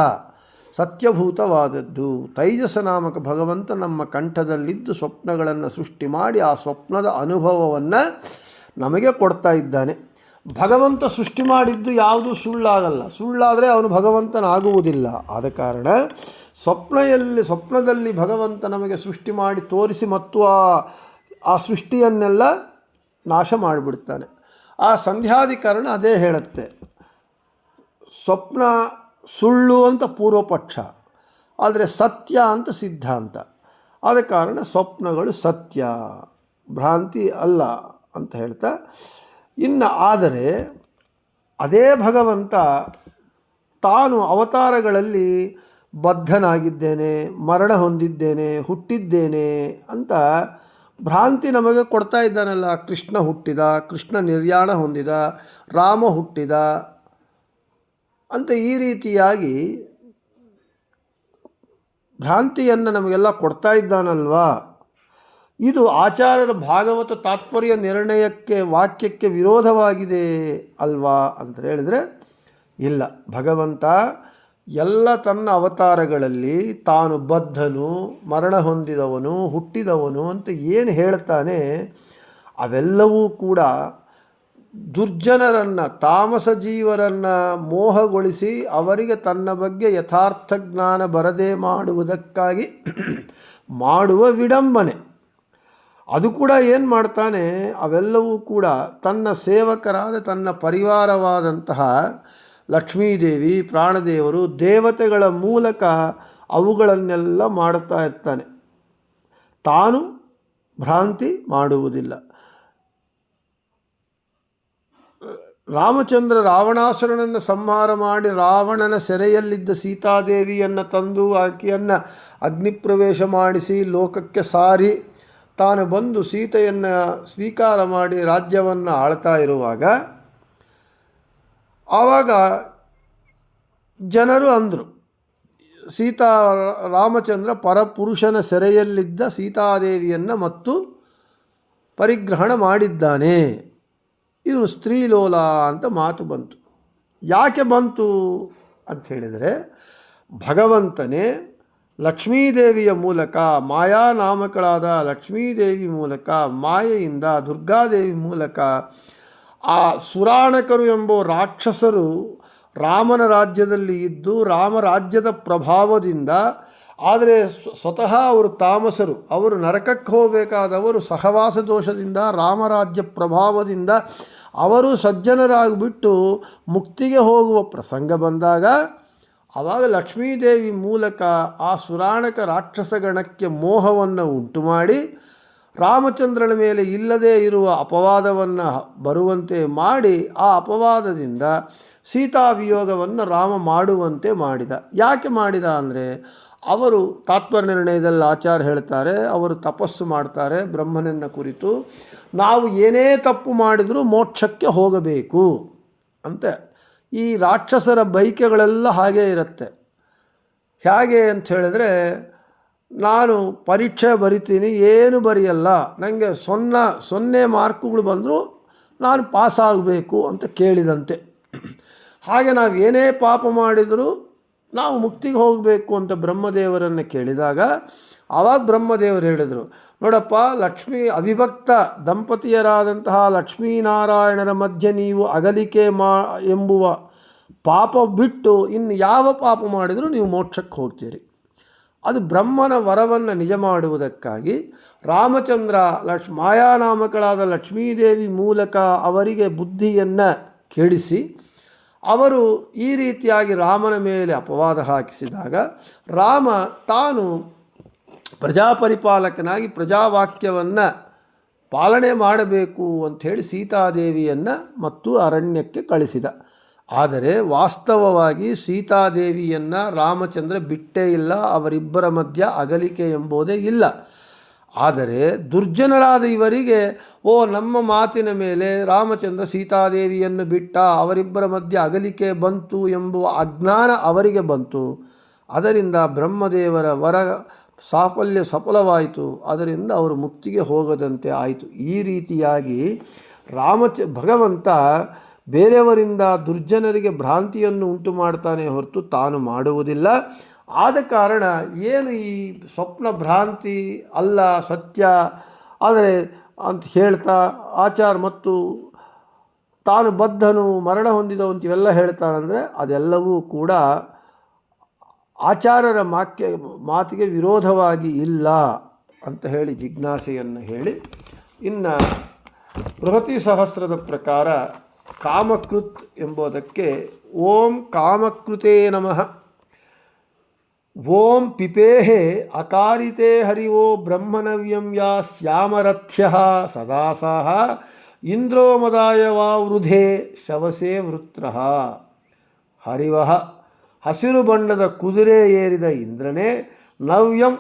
Speaker 1: ಸತ್ಯಭೂತವಾದದ್ದು. ತೈಜಸ ನಾಮಕ ಭಗವಂತ ನಮ್ಮ ಕಂಠದಲ್ಲಿದ್ದು ಸ್ವಪ್ನಗಳನ್ನು ಸೃಷ್ಟಿ ಮಾಡಿ ಆ ಸ್ವಪ್ನದ ಅನುಭವವನ್ನು ನಮಗೆ ಕೊಡ್ತಾ ಇದ್ದಾನೆ. ಭಗವಂತ ಸೃಷ್ಟಿ ಮಾಡಿದ್ದು ಯಾವುದೂ ಸುಳ್ಳಾಗಲ್ಲ. ಸುಳ್ಳಾದರೆ ಅವನು ಭಗವಂತನಾಗುವುದಿಲ್ಲ. ಆದ ಕಾರಣ ಸ್ವಪ್ನದಲ್ಲಿ ಭಗವಂತ ನಮಗೆ ಸೃಷ್ಟಿ ಮಾಡಿ ತೋರಿಸಿ ಮತ್ತು ಆ ಸೃಷ್ಟಿಯನ್ನೆಲ್ಲ ನಾಶ ಮಾಡಿಬಿಡ್ತಾನೆ. ಆ ಸಂಧ್ಯಾಧಿಕರಣ ಅದೇ ಹೇಳುತ್ತೆ. ಸ್ವಪ್ನ ಸುಳ್ಳು ಅಂತ ಪೂರ್ವಪಕ್ಷ, ಆದರೆ ಸತ್ಯ ಅಂತ ಸಿದ್ಧಾಂತ. ಆದ ಕಾರಣ ಸ್ವಪ್ನಗಳು ಸತ್ಯ, ಭ್ರಾಂತಿ ಅಲ್ಲ ಅಂತ ಹೇಳ್ತಾ, ಇನ್ನು ಆದರೆ ಅದೇ ಭಗವಂತ ತಾನು ಅವತಾರಗಳಲ್ಲಿ ಬದ್ಧನಾಗಿದ್ದೇನೆ, ಮರಣ ಹೊಂದಿದ್ದೇನೆ, ಹುಟ್ಟಿದ್ದೇನೆ ಅಂತ ಭ್ರಾಂತಿ ನಮಗೆ ಕೊಡ್ತಾ ಇದ್ದಾನಲ್ಲ. ಕೃಷ್ಣ ಹುಟ್ಟಿದ, ಕೃಷ್ಣ ನಿರ್ಯಾಣ ಹೊಂದಿದ, ರಾಮ ಹುಟ್ಟಿದ ಅಂತ ಈ ರೀತಿಯಾಗಿ ಭ್ರಾಂತಿಯನ್ನು ನಮಗೆಲ್ಲ ಕೊಡ್ತಾ ಇದ್ದಾನಲ್ವಾ. ಇದು ಆಚಾರ್ಯರ ಭಾಗವತ ತಾತ್ಪರ್ಯ ನಿರ್ಣಯಕ್ಕೆ, ವಾಕ್ಯಕ್ಕೆ ವಿರೋಧವಾಗಿದೆ ಅಲ್ವಾ ಅಂತ ಹೇಳಿದರೆ ಇಲ್ಲ. ಭಗವಂತ ಎಲ್ಲ ತನ್ನ ಅವತಾರಗಳಲ್ಲಿ ತಾನು ಬದ್ಧನು, ಮರಣ ಹೊಂದಿದವನು, ಹುಟ್ಟಿದವನು ಅಂತ ಏನು ಹೇಳ್ತಾನೆ, ಅವೆಲ್ಲವೂ ಕೂಡ ದುರ್ಜನರನ್ನು, ತಾಮಸ ಜೀವರನ್ನು ಮೋಹಗೊಳಿಸಿ ಅವರಿಗೆ ತನ್ನ ಬಗ್ಗೆ ಯಥಾರ್ಥ ಜ್ಞಾನ ಬರದೇ ಮಾಡುವುದಕ್ಕಾಗಿ ಮಾಡುವ ವಿಡಂಬನೆ. ಅದು ಕೂಡ ಏನು ಮಾಡ್ತಾನೆ, ಅವೆಲ್ಲವೂ ಕೂಡ ತನ್ನ ಸೇವಕರಾದ, ತನ್ನ ಪರಿವಾರವಾದಂತಹ ಲಕ್ಷ್ಮೀದೇವಿ, ಪ್ರಾಣದೇವರು, ದೇವತೆಗಳ ಮೂಲಕ ಅವುಗಳನ್ನೆಲ್ಲ ಮಾಡ್ತಾ ಇರ್ತಾನೆ. ತಾನು ಭ್ರಾಂತಿ ಮಾಡುವುದಿಲ್ಲ. ರಾಮಚಂದ್ರ ರಾವಣಾಸುರನನ್ನು ಸಂಹಾರ ಮಾಡಿ ರಾವಣನ ಸೆರೆಯಲ್ಲಿದ್ದ ಸೀತಾದೇವಿಯನ್ನು ತಂದು ಆಕೆಯನ್ನು ಅಗ್ನಿಪ್ರವೇಶ ಮಾಡಿಸಿ ಲೋಕಕ್ಕೆ ಸಾರಿ ತಾನು ಬಂದು ಸೀತೆಯನ್ನು ಸ್ವೀಕಾರ ಮಾಡಿ ರಾಜ್ಯವನ್ನು ಆಳ್ತಾ ಇರುವಾಗ ಆವಾಗ ಜನರು ಅಂದರು, ರಾಮಚಂದ್ರ ಪರಪುರುಷನ ಸೆರೆಯಲ್ಲಿದ್ದ ಸೀತಾದೇವಿಯನ್ನು ಮತ್ತು ಪರಿಗ್ರಹಣ ಮಾಡಿದ್ದಾನೆ. ಇವನು ಸ್ತ್ರೀಲೋಲ ಅಂತ ಮಾತು ಬಂತು. ಯಾಕೆ ಬಂತು ಅಂತ ಹೇಳಿದರೆ, ಭಗವಂತನೇ ಲಕ್ಷ್ಮೀದೇವಿಯ ಮೂಲಕ, ಮಾಯಾನಾಮಕಳಾದ ಲಕ್ಷ್ಮೀದೇವಿ ಮೂಲಕ, ಮಾಯೆಯಿಂದ ದುರ್ಗಾದೇವಿ ಮೂಲಕ ಆ ಸುರಾಣಕರು ಎಂಬ ರಾಕ್ಷಸರು ರಾಮನ ರಾಜ್ಯದಲ್ಲಿ ಇದ್ದು ರಾಮರಾಜ್ಯದ ಪ್ರಭಾವದಿಂದ, ಆದರೆ ಸ್ವತಃ ಅವರು ತಾಮಸರು, ಅವರು ನರಕಕ್ಕೆ ಹೋಗಬೇಕಾದವರು ಸಹವಾಸ ದೋಷದಿಂದ ರಾಮರಾಜ್ಯ ಪ್ರಭಾವದಿಂದ ಅವರು ಸಜ್ಜನರಾಗಿಬಿಟ್ಟು ಮುಕ್ತಿಗೆ ಹೋಗುವ ಪ್ರಸಂಗ ಬಂದಾಗ, ಆವಾಗ ಲಕ್ಷ್ಮೀದೇವಿ ಮೂಲಕ ಆ ಸುರಾಣಕ ರಾಕ್ಷಸಗಣಕ್ಕೆ ಮೋಹವನ್ನು ಉಂಟು ಮಾಡಿ ರಾಮಚಂದ್ರನ ಮೇಲೆ ಇಲ್ಲದೇ ಇರುವ ಅಪವಾದವನ್ನು ಬರುವಂತೆ ಮಾಡಿ, ಆ ಅಪವಾದದಿಂದ ಸೀತಾವಿಯೋಗವನ್ನು ರಾಮ ಮಾಡುವಂತೆ ಮಾಡಿದ. ಯಾಕೆ ಮಾಡಿದ ಅಂದರೆ, ಅವರು ತಾತ್ಪರ್ಯನಿರ್ಣಯದಲ್ಲಿ ಆಚಾರ್ಯ ಹೇಳ್ತಾರೆ, ಅವರು ತಪಸ್ಸು ಮಾಡ್ತಾರೆ ಬ್ರಹ್ಮನನ್ನು ಕುರಿತು, ನಾವು ಏನೇ ತಪ್ಪು ಮಾಡಿದರೂ ಮೋಕ್ಷಕ್ಕೆ ಹೋಗಬೇಕು ಅಂತ. ಈ ರಾಕ್ಷಸರ ಬೈಕೆಗಳೆಲ್ಲ ಹಾಗೇ ಇರುತ್ತೆ. ಹೇಗೆ ಅಂತ ಹೇಳಿದ್ರೆ, ನಾನು ಪರೀಕ್ಷೆ ಬರಿತೀನಿ, ಏನು ಬರೆಯಲ್ಲ, ನನಗೆ 0 ಮಾರ್ಕುಗಳು ಬಂದರೂ ನಾನು ಪಾಸಾಗಬೇಕು ಅಂತ ಕೇಳಿದಂತೆ. ಹಾಗೆ ನಾವು ಏನೇ ಪಾಪ ಮಾಡಿದರೂ ನಾವು ಮುಕ್ತಿಗೆ ಹೋಗಬೇಕು ಅಂತ ಬ್ರಹ್ಮದೇವರನ್ನು ಕೇಳಿದಾಗ, ಆವಾಗ ಬ್ರಹ್ಮದೇವರು ಹೇಳಿದರು, ನೋಡಪ್ಪ, ಅವಿಭಕ್ತ ದಂಪತಿಯರಾದಂತಹ ಲಕ್ಷ್ಮೀನಾರಾಯಣರ ಮಧ್ಯೆ ನೀವು ಅಗಲಿಕೆ ಎಂಬುವ ಪಾಪ ಬಿಟ್ಟು ಇನ್ನು ಯಾವ ಪಾಪ ಮಾಡಿದರೂ ನೀವು ಮೋಕ್ಷಕ್ಕೆ ಹೋಗ್ತೀರಿ. ಅದು ಬ್ರಹ್ಮನ ವರವನ್ನು ನಿಜ ಮಾಡುವುದಕ್ಕಾಗಿ ರಾಮಚಂದ್ರ ಮಾಯಾನಾಮಕಳಾದ ಲಕ್ಷ್ಮೀದೇವಿ ಮೂಲಕ ಅವರಿಗೆ ಬುದ್ಧಿಯನ್ನು ಕೆಡಿಸಿ ಅವರು ಈ ರೀತಿಯಾಗಿ ರಾಮನ ಮೇಲೆ ಅಪವಾದ ಹಾಕಿಸಿದಾಗ, ರಾಮ ತಾನು ಪ್ರಜಾಪರಿಪಾಲಕನಾಗಿ ಪ್ರಜಾವಾಕ್ಯವನ್ನು ಪಾಲನೆ ಮಾಡಬೇಕು ಅಂಥೇಳಿ ಸೀತಾದೇವಿಯನ್ನು ಮತ್ತು ಅರಣ್ಯಕ್ಕೆ ಕಳಿಸಿದ. ಆದರೆ ವಾಸ್ತವವಾಗಿ ಸೀತಾದೇವಿಯನ್ನು ರಾಮಚಂದ್ರ ಬಿಟ್ಟೇ ಇಲ್ಲ, ಅವರಿಬ್ಬರ ಮಧ್ಯ ಅಗಲಿಕೆ ಎಂಬುದೇ ಇಲ್ಲ. ಆದರೆ ದುರ್ಜನರಾದ ಇವರಿಗೆ, ನಮ್ಮ ಮಾತಿನ ಮೇಲೆ ರಾಮಚಂದ್ರ ಸೀತಾದೇವಿಯನ್ನು ಬಿಟ್ಟ, ಅವರಿಬ್ಬರ ಮಧ್ಯೆ ಅಗಲಿಕೆ ಬಂತು ಎಂಬುವ ಅಜ್ಞಾನ ಅವರಿಗೆ ಬಂತು. ಅದರಿಂದ ಬ್ರಹ್ಮದೇವರ ವರ ಸಫಲವಾಯಿತು. ಅದರಿಂದ ಅವರು ಮುಕ್ತಿಗೆ ಹೋಗದಂತೆ ಆಯಿತು. ಈ ರೀತಿಯಾಗಿ ಭಗವಂತ ಬೇರೆಯವರಿಂದ ದುರ್ಜನರಿಗೆ ಭ್ರಾಂತಿಯನ್ನು ಉಂಟು ಮಾಡ್ತಾನೆ ಹೊರತು ತಾನು ಮಾಡುವುದಿಲ್ಲ. ಆದ ಕಾರಣ ಏನು ಈ ಸ್ವಪ್ನ ಭ್ರಾಂತಿ ಅಲ್ಲ ಸತ್ಯ ಆದರೆ ಅಂತ ಹೇಳ್ತಾ ಮತ್ತು ತಾನು ಬದ್ಧನು ಮರಣ ಹೊಂದಿದವಂತ ಇವೆಲ್ಲ ಹೇಳ್ತಾನಂದರೆ ಅದೆಲ್ಲವೂ ಕೂಡ ಆಚಾರ್ಯರ ಮಾತಿಗೆ ವಿರೋಧವಾಗಿ ಇಲ್ಲ ಅಂತ ಹೇಳಿ ಜಿಜ್ಞಾಸೆಯನ್ನು ಹೇಳಿ, ಇನ್ನು ಬೃಹತಿ ಸಹಸ್ರದ ಪ್ರಕಾರ ಕಾಮಕೃತ್ ಎಂಬುದಕ್ಕೆ ಓಂ ಕಾಮಕೃತೇ ನಮಃ, ಓಂ ಪಿಪೇಹೆ ಅಕಾರಿತೆ ಹರಿವೋ ಬ್ರಹ್ಮನವ್ಯಂ ಯಾ ಸ್ಯಾಮರಥ್ಯ ಸದಾಸಹ ಇಂದ್ರೋ ಮದಾಯ ವಾವೃಧೆ ಶವಸೇ ವೃತ್ರಃ. ಹರಿವಃ ಹಸಿರು ಬಣ್ಣದ ಕುದುರೆ ಏರಿದ ಇಂದ್ರನೇ, ನವ್ಯಂ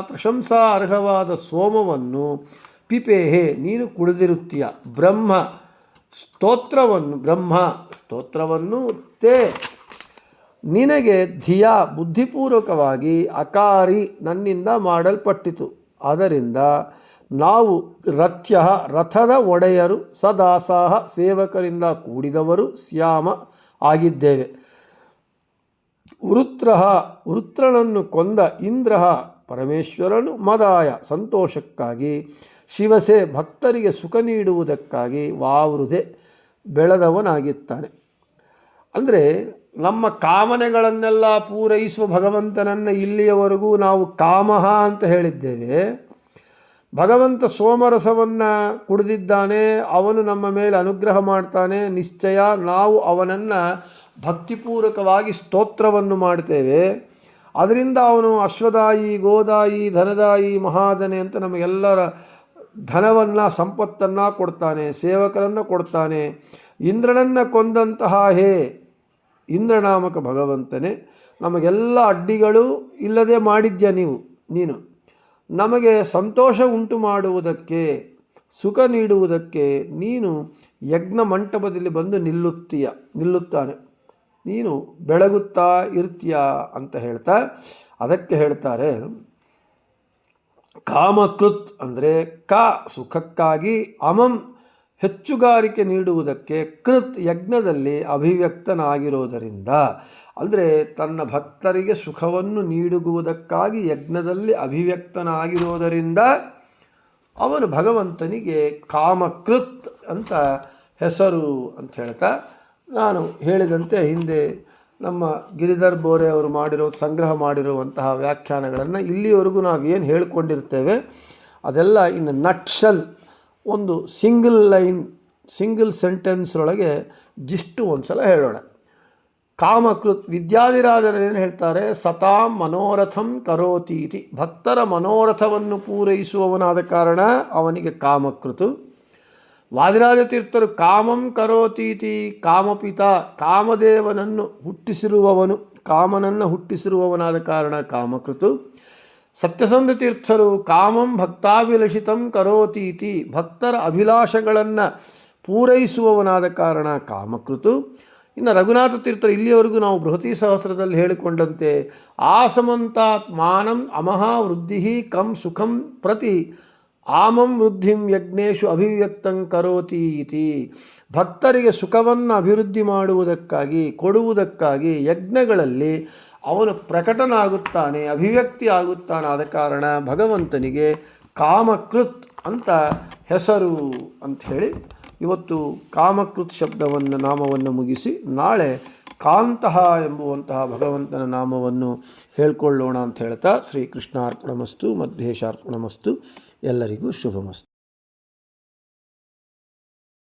Speaker 1: ಪ್ರಶಂಸಾರ್ಹವಾದ ಸೋಮವನ್ನು ಪಿಪೇಹೆ ನೀನು ಕುಡಿದಿರುತ್ತೀಯ, ಬ್ರಹ್ಮ ಸ್ತೋತ್ರವನ್ನು ತೇ ನಿನಗೆ ಧಿಯ ಬುದ್ಧಿಪೂರ್ವಕವಾಗಿ ಅಕಾರಿ ನನ್ನಿಂದ ಮಾಡಲ್ಪಟ್ಟಿತು. ಅದರಿಂದ ನಾವು ರಥದ ಒಡೆಯರು ಸದಾಸಾಹ ಸೇವಕರಿಂದ ಕೂಡಿದವರು ಸ್ಯಾಮ ಆಗಿದ್ದೇವೆ. ವೃತ್ರನನ್ನು ಕೊಂದ ಇಂದ್ರ ಪರಮೇಶ್ವರನು ಮದಾಯ ಸಂತೋಷಕ್ಕಾಗಿ, ಶಿವಸೆ ಭಕ್ತರಿಗೆ ಸುಖ ನೀಡುವುದಕ್ಕಾಗಿ, ವಾವೃಧೆ ಬೆಳೆದವನಾಗಿದ್ದಾನೆ. ಅಂದರೆ ನಮ್ಮ ಕಾಮನೆಗಳನ್ನೆಲ್ಲ ಪೂರೈಸುವ ಭಗವಂತನನ್ನು ಇಲ್ಲಿಯವರೆಗೂ ನಾವು ಕಾಮಹ ಅಂತ ಹೇಳಿದ್ದೇವೆ. ಭಗವಂತ ಸೋಮರಸವನ್ನು ಕುಡಿದಿದ್ದಾನೆ, ಅವನು ನಮ್ಮ ಮೇಲೆ ಅನುಗ್ರಹ ಮಾಡ್ತಾನೆ. ನಿಶ್ಚಯ ನಾವು ಅವನನ್ನು ಭಕ್ತಿಪೂರ್ವಕವಾಗಿ ಸ್ತೋತ್ರವನ್ನು ಮಾಡ್ತೇವೆ. ಅದರಿಂದ ಅವನು ಅಶ್ವದಾಯಿ, ಗೋದಾಯಿ, ಧನದಾಯಿ, ಮಹಾಧನೆ ಅಂತ ನಮಗೆಲ್ಲರ ಧನವನ್ನು ಸಂಪತ್ತನ್ನು ಕೊಡ್ತಾನೆ, ಸೇವಕರನ್ನು ಕೊಡ್ತಾನೆ. ಇಂದ್ರನನ್ನು ಕೊಂದಂತಹ ಹೇ ಇಂದ್ರನಾಮಕ ಭಗವಂತನೇ, ನಮಗೆಲ್ಲ ಅಡ್ಡಿಗಳು ಇಲ್ಲದೆ ಮಾಡಿದ್ಯಾ ನೀನು ನಮಗೆ ಸಂತೋಷ ಉಂಟು ಮಾಡುವುದಕ್ಕೆ, ಸುಖ ನೀಡುವುದಕ್ಕೆ ನೀನು ಯಜ್ಞ ಮಂಟಪದಲ್ಲಿ ಬಂದು ನಿಲ್ಲುತ್ತಾನೆ, ನೀನು ಬೆಳಗುತ್ತಾ ಇರ್ತೀಯ ಅಂತ ಹೇಳ್ತಾ ಅದಕ್ಕೆ ಹೇಳ್ತಾರೆ, ಕಾಮಕೃತ್ ಅಂದರೆ ಸುಖಕ್ಕಾಗಿ, ಅಮಂ ಹೆಚ್ಚುಗಾರಿಕೆ ನೀಡುವುದಕ್ಕೆ, ಕೃತ್ ಯಜ್ಞದಲ್ಲಿ ಅಭಿವ್ಯಕ್ತನಾಗಿರೋದರಿಂದ. ಅಂದರೆ ತನ್ನ ಭಕ್ತರಿಗೆ ಸುಖವನ್ನು ನೀಡುವುದಕ್ಕಾಗಿ ಯಜ್ಞದಲ್ಲಿ ಅಭಿವ್ಯಕ್ತನಾಗಿರೋದರಿಂದ ಅವನು ಭಗವಂತನಿಗೆ ಕಾಮಕೃತ್ ಅಂತ ಹೆಸರು ಅಂತ ಹೇಳ್ತಾ, ನಾನು ಹೇಳಿದಂತೆ ಹಿಂದೆ ನಮ್ಮ ಗಿರಿಧರ್ ಬೋರೆ ಅವರು ಸಂಗ್ರಹ ಮಾಡಿರುವಂತಹ ವ್ಯಾಖ್ಯಾನಗಳನ್ನು ಇಲ್ಲಿವರೆಗೂ ನಾವೇನು ಹೇಳಿಕೊಂಡಿರ್ತೇವೆ ಅದೆಲ್ಲ ಇನ್ನು ನಟ್ಶಲ್ ಒಂದು ಸಿಂಗಲ್ ಸೆಂಟೆನ್ಸ್ ಒಳಗೆ ಜಿಷ್ಟು ಒಂದು ಸಲ ಹೇಳೋಣ. ಕಾಮಕೃತ್ ವಿದ್ಯಾಧಿರಾಜರು ಏನು ಹೇಳ್ತಾರೆ, ಸತಾಂ ಮನೋರಥಂ ಕರೋತೀತಿ, ಭಕ್ತರ ಮನೋರಥವನ್ನು ಪೂರೈಸುವವನಾದ ಕಾರಣ ಅವನಿಗೆ ಕಾಮಕೃತು. ವಾದಿರಾಜ ತೀರ್ಥರು ಕಾಮಂ ಕರೋತೀತಿ, ಕಾಮಪಿತ, ಕಾಮದೇವನನ್ನು ಕಾಮನನ್ನು ಹುಟ್ಟಿಸಿರುವವನಾದ ಕಾರಣ ಕಾಮಕೃತು. ಸತ್ಯಸಂಧ ತೀರ್ಥರು ಕಾಮಂ ಭಕ್ತಾಭಿಲಷಿತಂ ಕರೋತೀತಿ, ಭಕ್ತರ ಅಭಿಲಾಷಗಳನ್ನು ಪೂರೈಸುವವನಾದ ಕಾರಣ ಕಾಮಕೃತು. ಇನ್ನು ರಘುನಾಥ ತೀರ್ಥರು ಇಲ್ಲಿಯವರೆಗೂ ನಾವು ಬೃಹತಿ ಸಹಸ್ರದಲ್ಲಿ ಹೇಳಿಕೊಂಡಂತೆ ಆಸಮಂತಾತ್ ಮಾನಂ ಅಮಹ ವೃದ್ಧಿ ಕಂ ಸುಖಂ ಪ್ರತಿ ಆಮಂ ವೃದ್ಧಿಂ ಯಜ್ಞೇಶು ಅಭಿವ್ಯಕ್ತಂ ಕರೋತಿ ಇತಿ, ಭಕ್ತರಿಗೆ ಸುಖವನ್ನು ಅಭಿವೃದ್ಧಿ ಮಾಡುವುದಕ್ಕಾಗಿ ಕೊಡುವುದಕ್ಕಾಗಿ ಯಜ್ಞಗಳಲ್ಲಿ ಅವನು ಪ್ರಕಟನಾಗುತ್ತಾನೆ, ಅಭಿವ್ಯಕ್ತಿ ಆಗುತ್ತಾನೆ. ಆದ ಕಾರಣ ಭಗವಂತನಿಗೆ ಕಾಮಕೃತ್ ಅಂತ ಹೆಸರು ಅಂಥೇಳಿ ಇವತ್ತು ಕಾಮಕೃತ್ ನಾಮವನ್ನು ಮುಗಿಸಿ ನಾಳೆ ಕಾಂತಃ ಎಂಬುವಂತಹ ಭಗವಂತನ ನಾಮವನ್ನು ಹೇಳ್ಕೊಳ್ಳೋಣ ಅಂತ ಹೇಳ್ತಾ ಶ್ರೀಕೃಷ್ಣಾರ್ಪಣಮಸ್ತು ಮಧ್ವೇಶಾರ್ಪಣಮಸ್ತು. ಎಲ್ಲರಿಗೂ ಶುಭಮಸ್ತು.